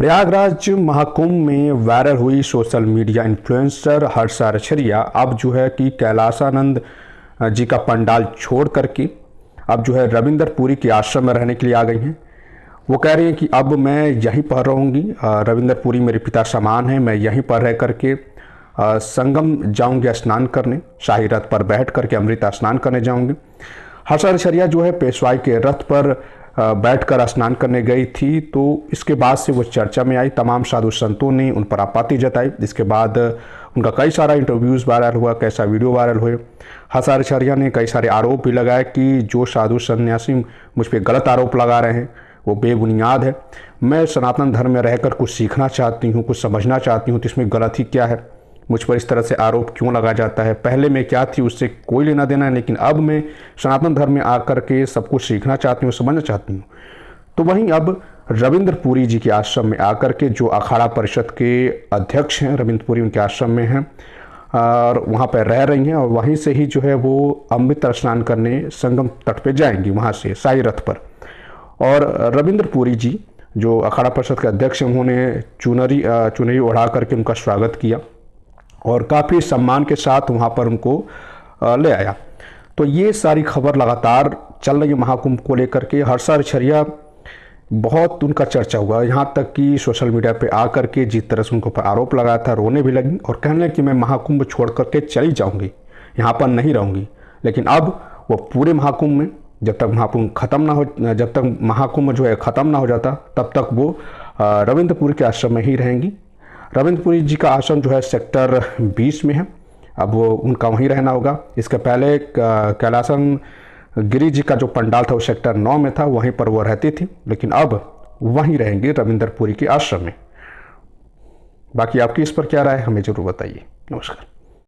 प्रयागराज महाकुंभ में वायरल हुई social media influencer Harsha आचार्य अब जो है कि कैलाशानंद जी का पंडाल छोड़ करके अब जो है रविंदरपुरी के आश्रम में रहने के लिए आ गई हैं। वो कह रही हैं कि अब मैं यहीं पर रहूँगी, रविंदरपुरी मेरे पिता समान है, मैं यहीं पर रह करके संगम जाऊँगी स्नान करने, शाही रथ पर बैठ करके अमृत स्नान करने जाऊँगी। हर्षा आचार्य जो है पेशवाई के रथ पर बैठकर स्नान करने गई थी, तो इसके बाद से वो चर्चा में आई। तमाम साधु संतों ने उन पर आपत्ति जताई। इसके बाद उनका कई सारा इंटरव्यूज़ वायरल हुआ, कई सारे वीडियो वायरल हुए। हर्षा आचार्य ने कई सारे आरोप भी लगाए कि जो साधु सन्यासी मुझ पर गलत आरोप लगा रहे हैं वो बेबुनियाद है। मैं सनातन धर्म में रहकर कुछ सीखना चाहती हूँ, कुछ समझना चाहती हूँ, तो इसमें गलत ही क्या है, मुझ पर इस तरह से आरोप क्यों लगा जाता है। पहले मैं क्या थी उससे कोई लेना देना है, लेकिन अब मैं सनातन धर्म में आकर के सब कुछ सीखना चाहती हूँ, समझना चाहती हूँ। तो वहीं अब रविंदरपुरी जी के आश्रम में आकर के जो अखाड़ा परिषद के अध्यक्ष हैं रविंदरपुरी उनके आश्रम में हैं और वहाँ पर रह रही हैं और वहीं से ही जो है वो अमृत स्नान करने संगम तट पे जाएंगी, वहाँ से शाही रथ पर। और रविंदरपुरी जी जो अखाड़ा परिषद के अध्यक्ष हैं उन्होंने चुनरी ओढ़ा करके उनका स्वागत किया और काफ़ी सम्मान के साथ वहाँ पर उनको ले आया। तो ये सारी खबर लगातार चल रही है महाकुंभ को लेकर के। हर्षा आचार्य बहुत उनका चर्चा हुआ, यहाँ तक कि सोशल मीडिया पे आकर के जिस तरह से उनको पर आरोप लगाया था, रोने भी लगी और कहने लगी कि मैं महाकुंभ छोड़ करके चली जाऊँगी, यहाँ पर नहीं रहूँगी। लेकिन अब वो पूरे महाकुंभ में जब तक महाकुंभ खत्म ना हो, जब तक महाकुंभ जो है ख़त्म ना हो जाता तब तक वो रविंदरपुरी के आश्रम में ही रहेंगी। रविंदरपुरी जी का आश्रम जो है सेक्टर 20 में है, अब वो उनका वहीं रहना होगा। इसके पहले कैलासन गिरी जी का जो पंडाल था वो सेक्टर 9 में था, वहीं पर वो रहती थी, लेकिन अब वहीं रहेंगे रविंदरपुरी के आश्रम में। बाकी आपकी इस पर क्या राय है हमें ज़रूर बताइए। नमस्कार।